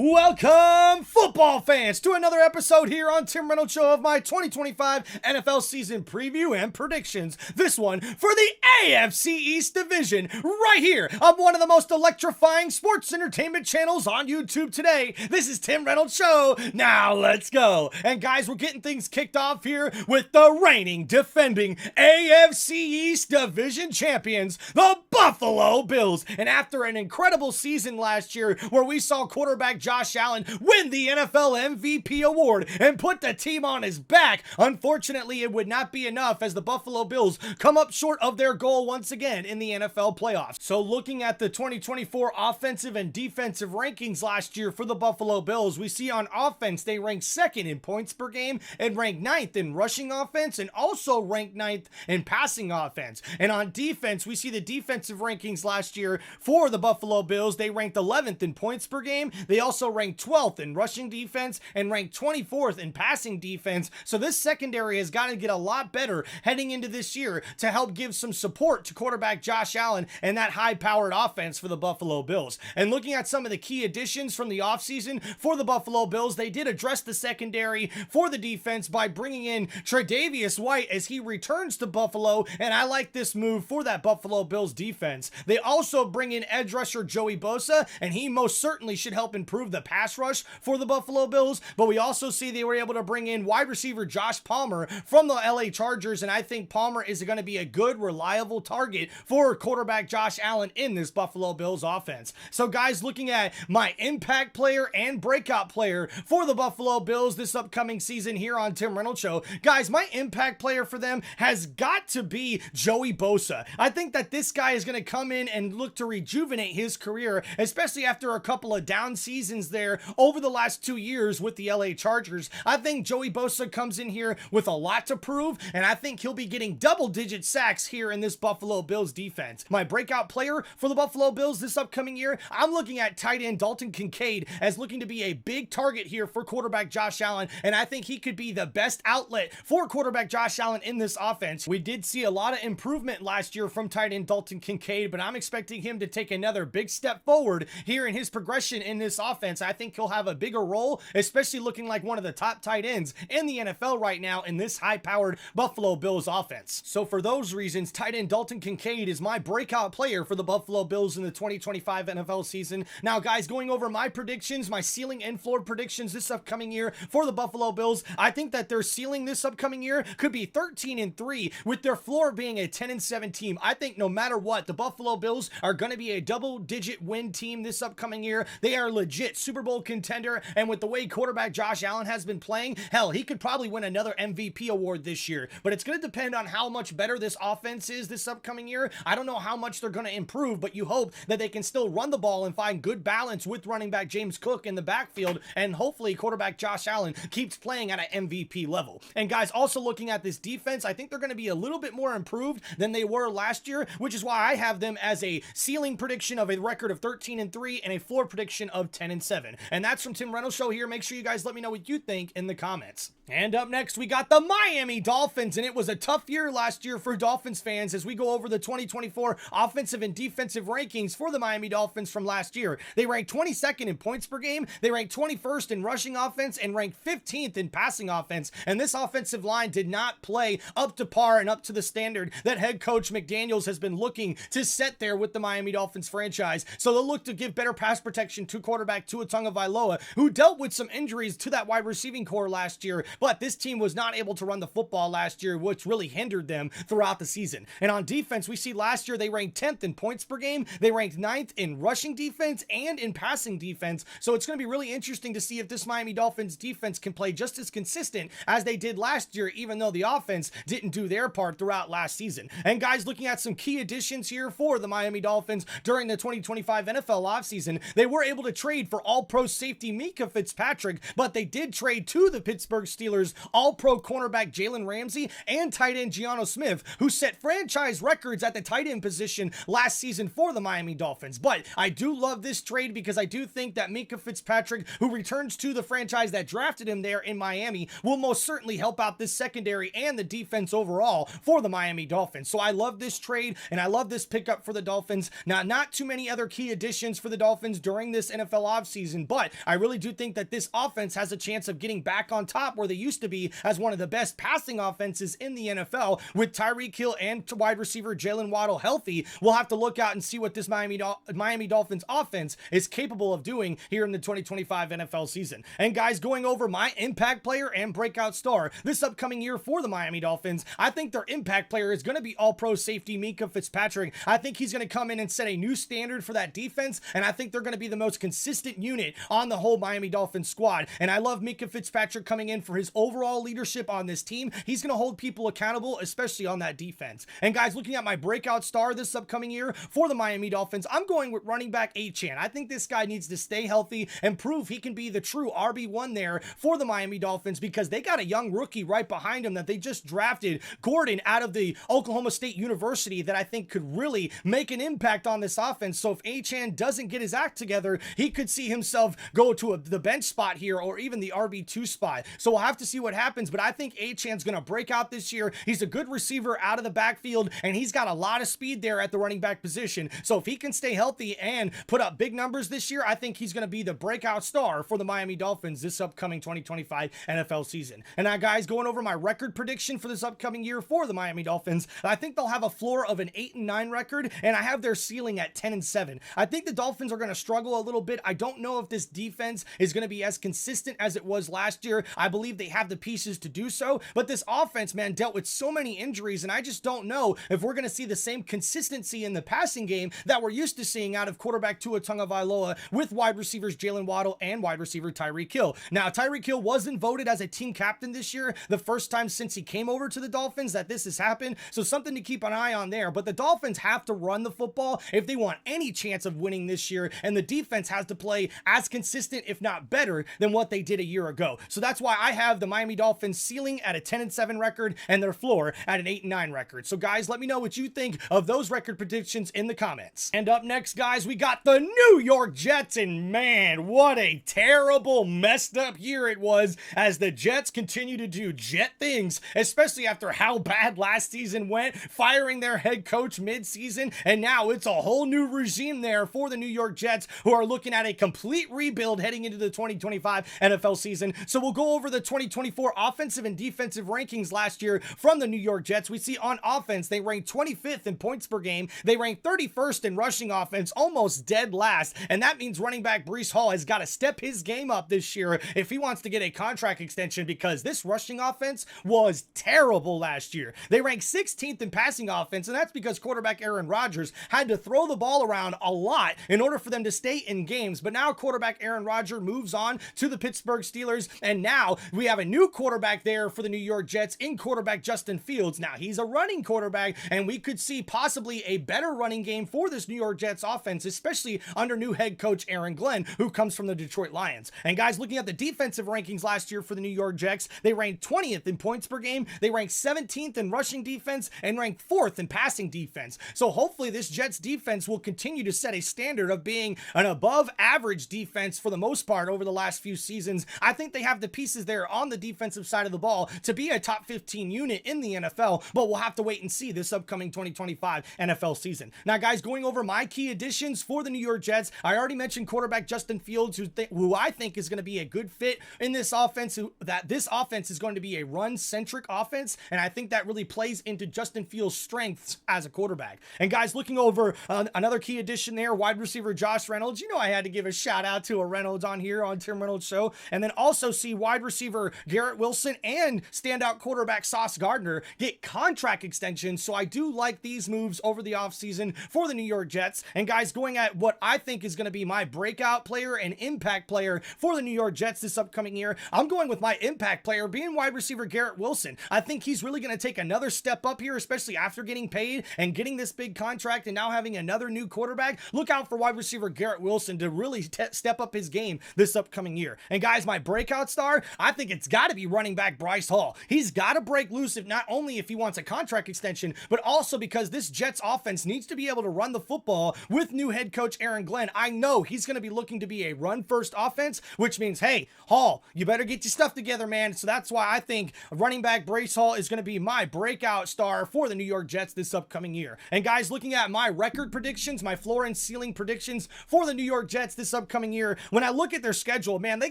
Welcome, football fans, to another episode here on Tim Reynolds Show of my 2025 NFL season preview and predictions. This one for the AFC East Division, right here on one of the most electrifying sports entertainment channels on YouTube today. This is Tim Reynolds Show. Now let's go. And guys, we're getting things kicked off here with the reigning, defending AFC East Division champions, the Buffalo Bills. And after an incredible season last year where we saw quarterback Josh Allen win the NFL MVP award and put the team on his back, unfortunately, it would not be enough as the Buffalo Bills come up short of their goal once again in the NFL playoffs. So looking at the 2024 offensive and defensive rankings last year for the Buffalo Bills, we see on offense they ranked second in points per game and ranked ninth in rushing offense and also ranked ninth in passing offense. And on defense, we see the defensive rankings last year for the Buffalo Bills. They ranked 11th in points per game. They also ranked 12th in rushing defense and ranked 24th in passing defense. So this secondary has got to get a lot better heading into this year to help give some support to quarterback Josh Allen and that high-powered offense for the Buffalo Bills. And looking at some of the key additions from the offseason for the Buffalo Bills, they did address the secondary for the defense by bringing in Tre'Davious White as he returns to Buffalo, and I like this move for that Buffalo Bills defense. They also bring in edge rusher Joey Bosa, and he most certainly should help improve the pass rush for the Buffalo Bills, but we also see they were able to bring in wide receiver Josh Palmer from the LA Chargers, and I think Palmer is going to be a good, reliable target for quarterback Josh Allen in this Buffalo Bills offense. So guys, looking at my impact player and breakout player for the Buffalo Bills this upcoming season here on Tim Reynolds Show, guys, my impact player for them has got to be Joey Bosa. I think that this guy is going to come in and look to rejuvenate his career, especially after a couple of down seasons there over the last 2 years with the LA Chargers. I think Joey Bosa comes in here with a lot to prove, and I think he'll be getting double-digit sacks here in this Buffalo Bills defense. My breakout player for the Buffalo Bills this upcoming year, I'm looking at tight end Dalton Kincaid as looking to be a big target here for quarterback Josh Allen, and I think he could be the best outlet for quarterback Josh Allen in this offense. We did see a lot of improvement last year from tight end Dalton Kincaid, but I'm expecting him to take another big step forward here in his progression in this offense. I think he'll have a bigger role, especially looking like one of the top tight ends in the NFL right now in this high-powered Buffalo Bills offense. So for those reasons, tight end Dalton Kincaid is my breakout player for the Buffalo Bills in the 2025 NFL season. Now guys, going over my predictions, my ceiling and floor predictions this upcoming year for the Buffalo Bills, I think that their ceiling this upcoming year could be 13-3 with their floor being a 10-7 team. I think no matter what, the Buffalo Bills are going to be a double-digit win team this upcoming year. They are legit Super Bowl contender, and with the way quarterback Josh Allen has been playing, hell, he could probably win another MVP award this year, but it's going to depend on how much better this offense is this upcoming year. I don't know how much they're going to improve, but you hope that they can still run the ball and find good balance with running back James Cook in the backfield, and hopefully quarterback Josh Allen keeps playing at an MVP level. And guys, also looking at this defense, I think they're going to be a little bit more improved than they were last year, which is why I have them as a ceiling prediction of a record of 13-3 and a floor prediction of 10-7. And that's from Tim Reynolds Show here. Make sure you guys let me know what you think in the comments. And up next, we got the Miami Dolphins, and it was a tough year last year for Dolphins fans as we go over the 2024 offensive and defensive rankings for the Miami Dolphins from last year. They ranked 22nd in points per game, they ranked 21st in rushing offense, and ranked 15th in passing offense. And this offensive line did not play up to par and up to the standard that head coach McDaniels has been looking to set there with the Miami Dolphins franchise. So they'll look to give better pass protection to quarterback Tua Tagovailoa, who dealt with some injuries to that wide receiving core last year, but this team was not able to run the football last year, which really hindered them throughout the season. And on defense, we see last year they ranked 10th in points per game, they ranked 9th in rushing defense and in passing defense. So it's going to be really interesting to see if this Miami Dolphins defense can play just as consistent as they did last year, even though the offense didn't do their part throughout last season. And guys, looking at some key additions here for the Miami Dolphins during the 2025 NFL offseason, they were able to trade for all-pro safety Micah Fitzpatrick, but they did trade to the Pittsburgh Steelers all-pro cornerback Jalen Ramsey and tight end Geno Smith, who set franchise records at the tight end position last season for the Miami Dolphins. But I do love this trade because I do think that Micah Fitzpatrick, who returns to the franchise that drafted him there in Miami, will most certainly help out this secondary and the defense overall for the Miami Dolphins. So I love this trade and I love this pickup for the Dolphins. Now, not too many other key additions for the Dolphins during this NFL offseason, but I really do think that this offense has a chance of getting back on top where they used to be as one of the best passing offenses in the NFL. With Tyreek Hill and wide receiver Jalen Waddle healthy, we'll have to look out and see what this Miami Dolphins offense is capable of doing here in the 2025 NFL season. And guys, going over my impact player and breakout star this upcoming year for the Miami Dolphins, I think their impact player is going to be all-pro safety Minkah Fitzpatrick. I think he's going to come in and set a new standard for that defense, and I think they're going to be the most consistent unit on the whole Miami Dolphins squad. And I love Minkah Fitzpatrick coming in for his overall leadership on this team. He's going to hold people accountable, especially on that defense. And guys, looking at my breakout star this upcoming year for the Miami Dolphins, I'm going with running back Achane. I think this guy needs to stay healthy and prove he can be the true RB1 there for the Miami Dolphins, because they got a young rookie right behind him that they just drafted, Gordon, out of the Oklahoma State University, that I think could really make an impact on this offense. So if Achane doesn't get his act together, he could see himself go to the bench spot here, or even the RB2 spot. So we'll have to see what happens, but I think Achane's going to break out this year. He's a good receiver out of the backfield, and he's got a lot of speed there at the running back position. So if he can stay healthy and put up big numbers this year, I think he's going to be the breakout star for the Miami Dolphins this upcoming 2025 NFL season. And now, guys, going over my record prediction for this upcoming year for the Miami Dolphins, I think they'll have a floor of an 8-9 record, and I have their ceiling at 10-7. I think the Dolphins are going to struggle a little bit. I don't know if this defense is going to be as consistent as it was last year. I believe they have the pieces to do so, but this offense, man, dealt with so many injuries, and I just don't know if we're going to see the same consistency in the passing game that we're used to seeing out of quarterback Tua Tagovailoa with wide receivers Jalen Waddle and wide receiver Tyreek Hill. Now, Tyreek Hill wasn't voted as a team captain this year, the first time since he came over to the Dolphins that this has happened, so something to keep an eye on there. But the Dolphins have to run the football if they want any chance of winning this year, and the defense has to play as consistent, if not better, than what they did a year ago. So that's why I have the Miami Dolphins ceiling at a 10-7 record and their floor at an 8-9 record. So guys, let me know what you think of those record predictions in the comments. And up next, guys, we got the New York Jets, and man, what a terrible, messed up year it was as the Jets continue to do Jet things, especially after how bad last season went, firing their head coach mid-season, and now it's a whole new regime there for the New York Jets, who are looking at a complete rebuild heading into the 2025 NFL season. So we'll go over the 2024 offensive and defensive rankings last year from the New York Jets. We see on offense, they ranked 25th in points per game. They ranked 31st in rushing offense, almost dead last. And that means running back Breece Hall has got to step his game up this year if he wants to get a contract extension, because this rushing offense was terrible last year. They ranked 16th in passing offense, and that's because quarterback Aaron Rodgers had to throw the ball around a lot in order for them to stay in games. But now quarterback Aaron Rodgers moves on to the Pittsburgh Steelers, and now we have a new quarterback there for the New York Jets in quarterback Justin Fields. Now he's a running quarterback, and we could see possibly a better running game for this New York Jets offense, especially under new head coach Aaron Glenn, who comes from the Detroit Lions. And guys, looking at the defensive rankings last year for the New York Jets, they ranked 20th in points per game, they ranked 17th in rushing defense, and ranked 4th in passing defense. So hopefully this Jets defense will continue to set a standard of being an above average defense for the most part over the last few seasons. I think they have the pieces there on the defensive side of the ball to be a top 15 unit in the NFL, but we'll have to wait and see this upcoming 2025 NFL season. Now guys, going over my key additions for the New York Jets, I already mentioned quarterback Justin Fields, who I think is going to be a good fit in this offense, that this offense is going to be a run-centric offense, and I think that really plays into Justin Fields' strengths as a quarterback. And guys, looking over another key addition there, wide receiver Josh Reynolds. You know I had to give a shout out to a Reynolds on here on Tim Reynolds Show, and then also see wide receiver Garrett Wilson and standout quarterback Sauce Gardner get contract extensions. So I do like these moves over the offseason for the New York Jets. And guys, going at what I think is going to be my breakout player and impact player for the New York Jets this upcoming year, I'm going with my impact player being wide receiver Garrett Wilson. I think he's really going to take another step up here, especially after getting paid and getting this big contract and now having another new quarterback. Look out for wide receiver Garrett Wilson to really step up his game this upcoming year. And guys, my breakout star, I think it's got to be running back Bryce Hall. He's got to break loose, if not only if he wants a contract extension, but also because this Jets offense needs to be able to run the football with new head coach Aaron Glenn. I know he's going to be looking to be a run-first offense, which means, hey, Hall, you better get your stuff together, man. So that's why I think running back Bryce Hall is going to be my breakout star for the New York Jets this upcoming year. And guys, looking at my record predictions, my floor and ceiling predictions for the New York Jets this this upcoming year, when I look at their schedule, man, they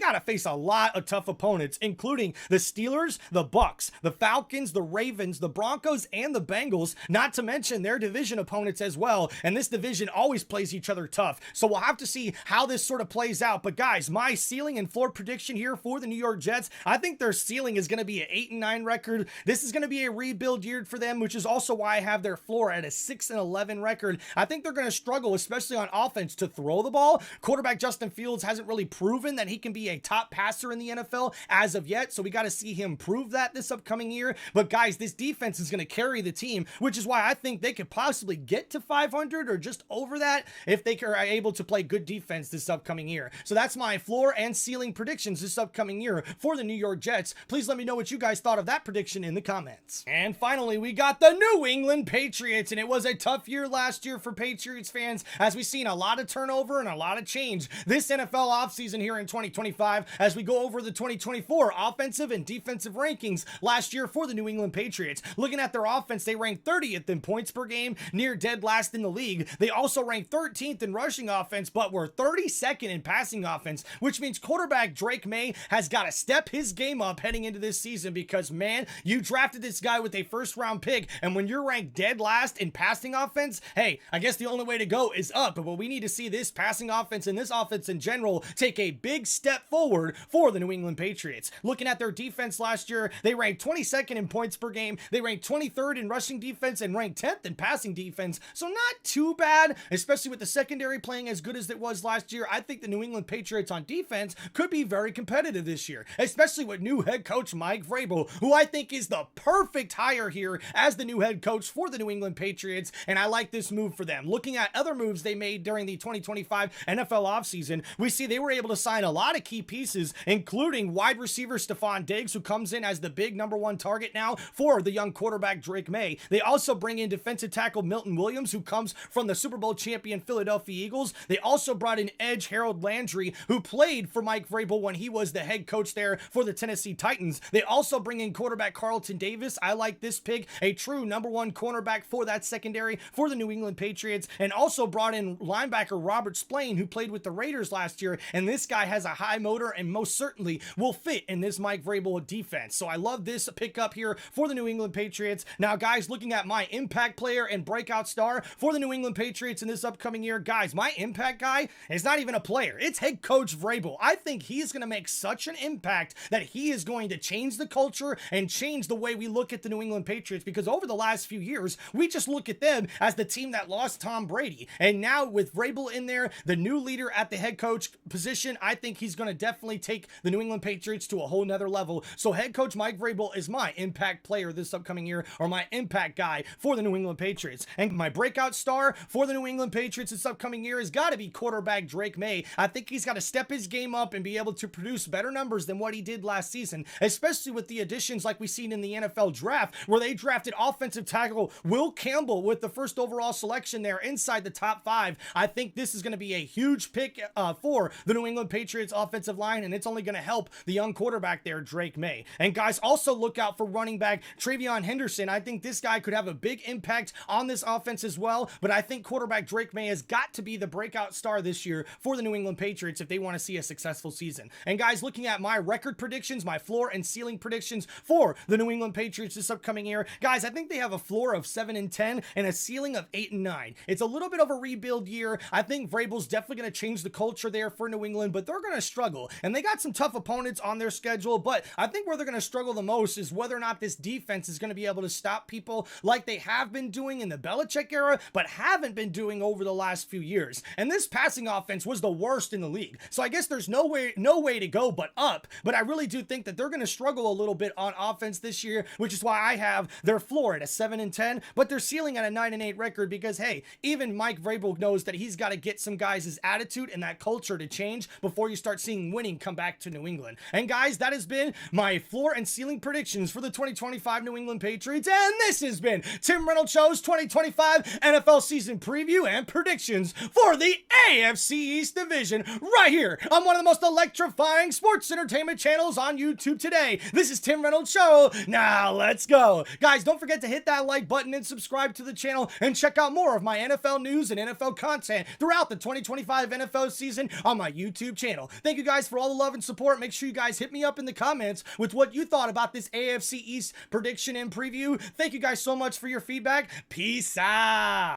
got to face a lot of tough opponents, including the Steelers, the Bucks, the Falcons, the Ravens, the Broncos, and the Bengals, not to mention their division opponents as well. And this division always plays each other tough. So we'll have to see how this sort of plays out. But guys, my ceiling and floor prediction here for the New York Jets, I think their ceiling is going to be an 8-9 record. This is going to be a rebuild year for them, which is also why I have their floor at a 6-11 record. I think they're going to struggle, especially on offense, to throw the ball. Quarterback Justin Fields hasn't really proven that he can be a top passer in the NFL as of yet, so we got to see him prove that this upcoming year. But guys, this defense is going to carry the team, which is why I think they could possibly get to 500 or just over that if they are able to play good defense this upcoming year. So that's my floor and ceiling predictions this upcoming year for the New York Jets. Please let me know what you guys thought of that prediction in the comments. And finally, we got the New England Patriots, and it was a tough year last year for Patriots fans, as we've seen a lot of turnover and a lot of change this NFL offseason here in 2025 as we go over the 2024 offensive and defensive rankings last year for the New England Patriots. Looking at their offense, they ranked 30th in points per game, near dead last in the league. They also ranked 13th in rushing offense, but were 32nd in passing offense, which means quarterback Drake May has got to step his game up heading into this season because, man, you drafted this guy with a first-round pick, and when you're ranked dead last in passing offense, hey, I guess the only way to go is up, but we need to see this passing offense and this offense in general take a big step forward for the New England Patriots. Looking at their defense last year, they ranked 22nd in points per game, they ranked 23rd in rushing defense, and ranked 10th in passing defense, so not too bad, especially with the secondary playing as good as it was last year. I think the New England Patriots on defense could be very competitive this year, especially with new head coach Mike Vrabel, who I think is the perfect hire here as the new head coach for the New England Patriots, and I like this move for them. Looking at other moves they made during the 2025 NFL offseason, we see they were able to sign a lot of key pieces, including wide receiver Stephon Diggs, who comes in as the big #1 target now for the young quarterback Drake May. They also bring in defensive tackle Milton Williams, who comes from the Super Bowl champion Philadelphia Eagles. They also brought in edge Harold Landry, who played for Mike Vrabel when he was the head coach there for the Tennessee Titans. They also bring in quarterback Carlton Davis. I like this pick, a true #1 cornerback for that secondary for the New England Patriots, and also brought in linebacker Robert Spillane, who played with the Raiders last year, and this guy has a high motor and most certainly will fit in this Mike Vrabel defense. So I love this pickup here for the New England Patriots. Now, guys, looking at my impact player and breakout star for the New England Patriots in this upcoming year, guys, my impact guy is not even a player. It's head coach Vrabel. I think he's going to make such an impact that he is going to change the culture and change the way we look at the New England Patriots, because over the last few years, we just look at them as the team that lost Tom Brady. And now with Vrabel in there, the new leader at the head coach position, I think he's going to definitely take the New England Patriots to a whole nother level. So head coach Mike Vrabel is my impact player this upcoming year, or my impact guy for the New England Patriots. And my breakout star for the New England Patriots this upcoming year has got to be quarterback Drake May. I think he's got to step his game up and be able to produce better numbers than what he did last season, especially with the additions like we've seen in the NFL draft, where they drafted offensive tackle Will Campbell with the first overall selection there inside the top 5. I think this is going to be a huge pick for the New England Patriots offensive line, and it's only going to help the young quarterback there, Drake May. And guys, also look out for running back Travion Henderson. I think this guy could have a big impact on this offense as well, but I think quarterback Drake May has got to be the breakout star this year for the New England Patriots if they want to see a successful season. And guys, looking at my record predictions, my floor and ceiling predictions for the New England Patriots this upcoming year, guys, I think they have a floor of 7-10 and a ceiling of 8-9. It's a little bit of a rebuild year. I think Vrabel's definitely going to change the culture there for New England, but they're going to struggle, and they got some tough opponents on their schedule. But I think where they're going to struggle the most is whether or not this defense is going to be able to stop people like they have been doing in the Belichick era, but haven't been doing over the last few years. And this passing offense was the worst in the league, so I guess there's no way to go but up. But I really do think that they're going to struggle a little bit on offense this year, which is why I have their floor at a 7-10, but their ceiling at a 9-8 record, because hey, even Mike Vrabel knows that he's got to get some guys' attitude and that culture to change before you start seeing winning come back to New England. And guys, that has been my floor and ceiling predictions for the 2025 New England Patriots, and this has been Tim Reynolds Show's 2025 NFL season preview and predictions for the AFC East Division right here on one of the most electrifying sports entertainment channels on YouTube today. This is Tim Reynolds Show. Now let's go. Guys, don't forget to hit that like button and subscribe to the channel, and check out more of my NFL news and NFL content throughout the 2025 NFL NFL season on my YouTube channel. Thank you guys for all the love and support. Make sure you guys hit me up in the comments with what you thought about this AFC East prediction and preview. Thank you guys so much for your feedback. Peace out.